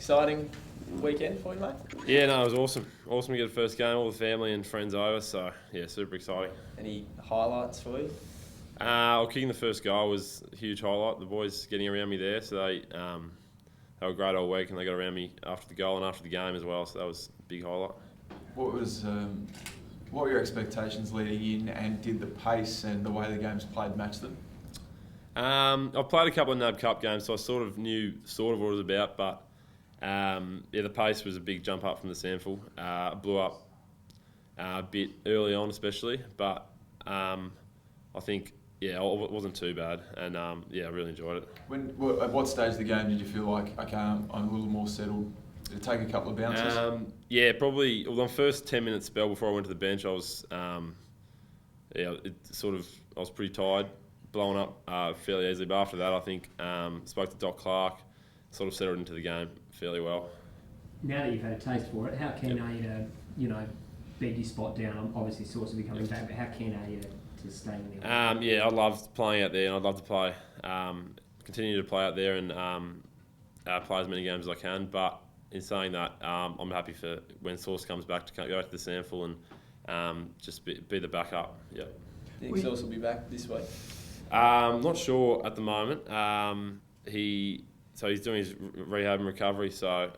Exciting weekend for you, mate? Yeah, no, it was awesome. Awesome to get the first game, all the family and friends over, so yeah, super exciting. Any highlights for you? Kicking the first goal was a huge highlight. The boys getting around me there, so they were great all week, and they got around me after the goal and after the game as well, so that was a big highlight. What were your expectations leading in, and did the pace and the way the games played match them? I've played a couple of NAB Cup games, so I sort of knew what it was about, but the pace was a big jump up from the SANFL. Blew up a bit early on especially, but I think it wasn't too bad, and I really enjoyed it. At what stage of the game did you feel like, okay, I'm a little more settled? Did it take a couple of bounces? Probably. Well, the first 10-minute spell before I went to the bench, I was I was pretty tired, blowing up fairly easily. But after that, I think spoke to Doc Clark, sort of settled into the game fairly well. Now that you've had a taste for it, how keen are you to, bed your spot down? Obviously, Source will be coming back, but how keen are you to stay in there? I loved playing out there, and I'd love to play, continue to play out there and play as many games as I can. But in saying that, I'm happy for when Source comes back to go to the SANFL and just be the backup. Yeah. Do you think Source will be back this week? Not sure at the moment. He's doing his rehab and recovery, so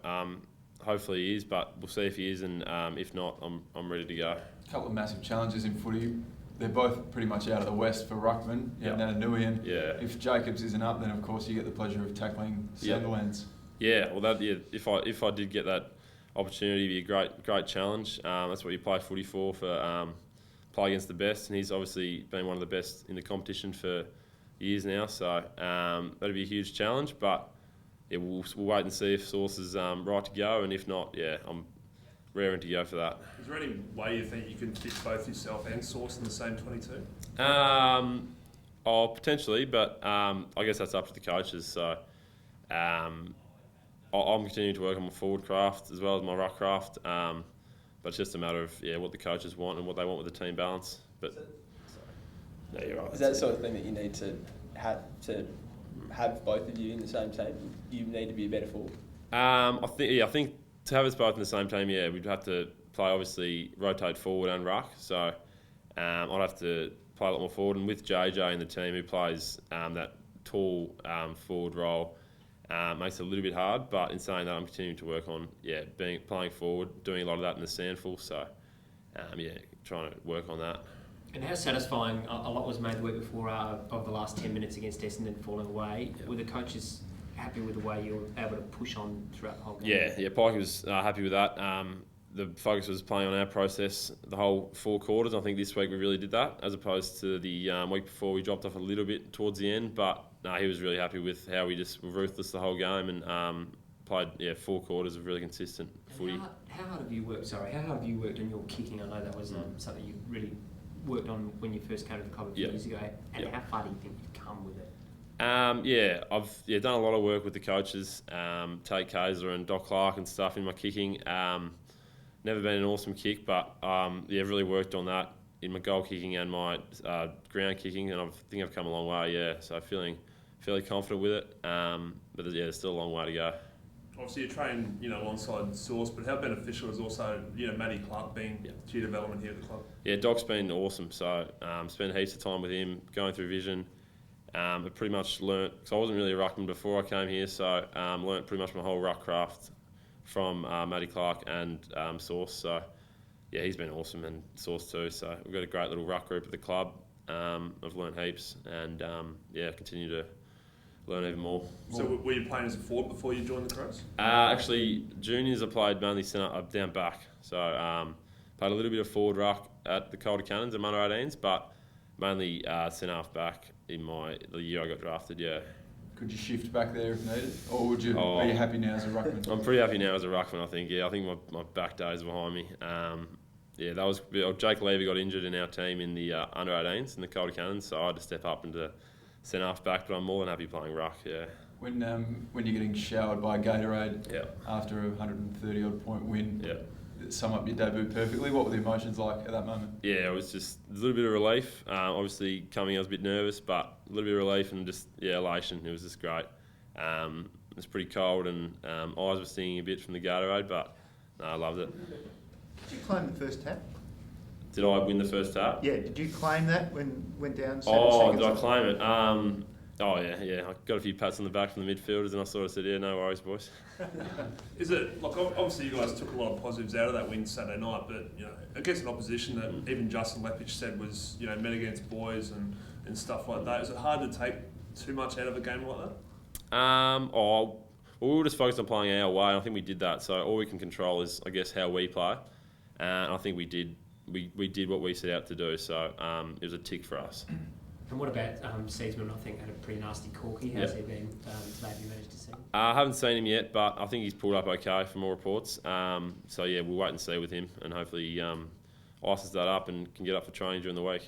hopefully he is, but we'll see if he is, and if not, I'm ready to go. A couple of massive challenges in footy. They're both pretty much out of the west for ruckman. Nananuian. Yeah. If Jacobs isn't up, then of course you get the pleasure of tackling Sandilands. Yeah. Well, if I did get that opportunity, it'd be a great challenge. That's what you play footy for play against the best, and he's obviously been one of the best in the competition for years now. So that'd be a huge challenge, but we'll wait and see if Source is right to go, and if not, I'm raring to go for that. Is there any way you think you can fit both yourself and Source in the same 22? Potentially, but I guess that's up to the coaches. So I'm continuing to work on my forward craft as well as my ruck craft. But it's just a matter of what the coaches want and what they want with the team balance. But no, you're right. Is that the sort of thing that you need to have both of you in the same team? You need to be a better forward. I think to have us both in the same team, we'd have to play, obviously rotate forward and ruck. So I'd have to play a lot more forward, and with JJ in the team who plays that tall forward role. Makes it a little bit hard, but in saying that, I'm continuing to work on playing forward, doing a lot of that in the SANFL. So trying to work on that. And how satisfying, a lot was made the week before of the last 10 minutes against Essendon falling away. Yep. Were the coaches happy with the way you were able to push on throughout the whole game? Yeah, Pikey was happy with that. The focus was playing on our process the whole 4 quarters. I think this week we really did that, as opposed to the week before we dropped off a little bit towards the end. But he was really happy with how we just were ruthless the whole game and played 4 quarters of really consistent footy. How hard have you worked? How hard have you worked on your kicking? I know that was something you really worked on when you first came to the club a few years ago. And how far do you think you've come with it? I've done a lot of work with the coaches, Tate Kayser and Doc Clark and stuff in my kicking. Never been an awesome kick, but really worked on that in my goal kicking and my ground kicking, and I think I've come a long way. So feeling fairly confident with it, but there's still a long way to go. Obviously, you train, alongside Source, but how beneficial is also, Matty Clark being to your development here at the club? Yeah, Doc's been awesome. So spent heaps of time with him, going through vision. I pretty much learnt, because I wasn't really a ruckman before I came here, so learnt pretty much my whole ruck craft from Matty Clark and Source. So he's been awesome, and Source too. So we've got a great little ruck group at the club. I've learnt heaps, and continue to learn even more. So were you playing as a forward before you joined the Crows? Actually, juniors I played mainly centre, down back. So played a little bit of forward ruck at the Calder Cannons and under 18s, but mainly centre half back in the year I got drafted. Yeah. Could you shift back there if needed, or are you happy now as a ruckman? I'm pretty happy now as a ruckman. I think. I think my back days are behind me. That was Jake Levy got injured in our team in the under 18s in the Calder Cannons, so I had to step up into centre half back. But I'm more than happy playing ruck. Yeah. When you're getting showered by Gatorade after a 130 odd point win, sum up your debut perfectly. What were the emotions like at that moment? Yeah, it was just a little bit of relief. Obviously coming, I was a bit nervous, but a little bit of relief and just elation. It was just great. was pretty cold, and eyes were stinging a bit from the Gatorade, but no, I loved it. Did you claim the first tap? Did I win the first tap? Yeah, did you claim that when went down 7 Oh, seconds? did I claim it? Oh yeah. I got a few pats on the back from the midfielders, and I sort of said, "Yeah, no worries, boys." Is it like obviously you guys took a lot of positives out of that win Saturday night, but against an opposition that even Justin Lepich said was men against boys and stuff like that. Is it hard to take too much out of a game like that? We were just focused on playing our way. I think we did that. So all we can control is, I guess, how we play. And I think we did. We did what we set out to do. So it was a tick for us. And what about Seedsman? I think had a pretty nasty corky. How's he been today? Have you managed to see him? I haven't seen him yet, but I think he's pulled up okay from all reports. So yeah, we'll wait and see with him, and hopefully he ices that up and can get up for training during the week.